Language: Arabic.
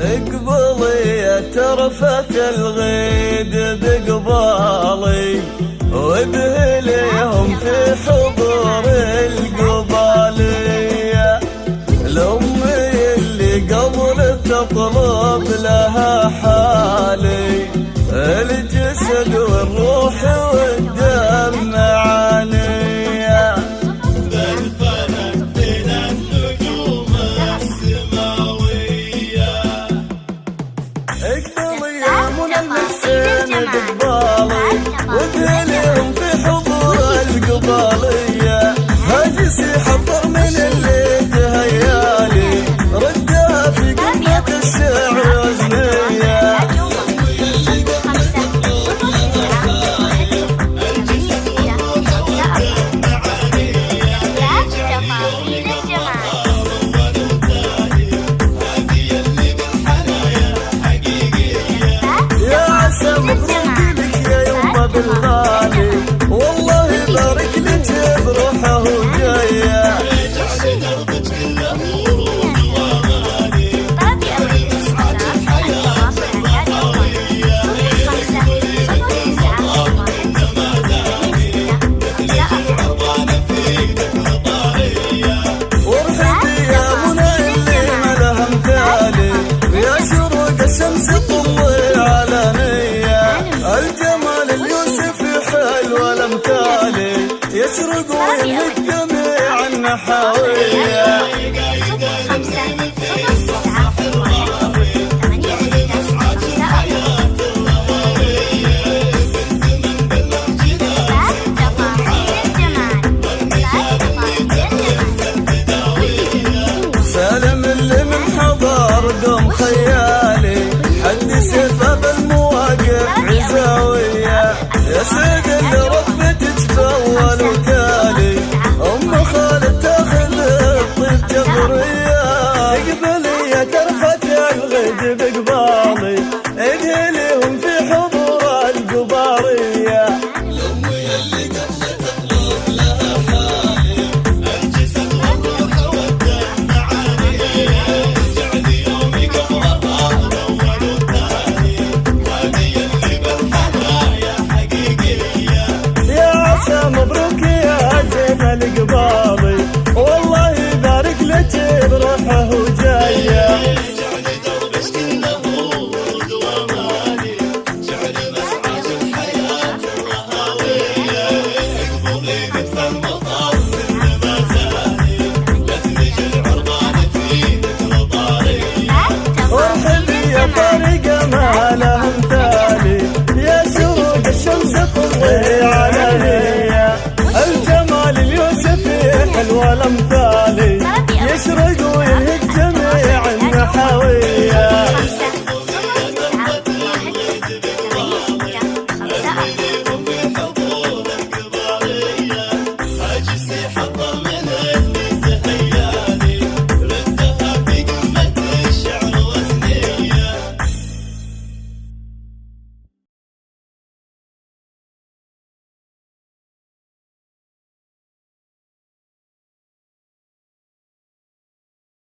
اقبلي ترفت الغيد بقبالي وابهليهم في حضور القبالية، لأمي اللي قبل تطلب لها حالي، الجسد والروح والدم معانية. بالفلك من النجوم السماوية، اقبلي يا منى الحسين بقبالي وابهليهم في حضور القبالية، هاجسي حضر من اللي تهيالي، ردها في قمة الشعر وزنية. بالغالي والله يبارك لك بروحه وجايه. وارحبي يا منى اللي ما لها مثالي، يا شروق الشمس طلي على نيه، الجمال اليوسف حلو الامثالي، يشرق ويهد جميع النحاويه.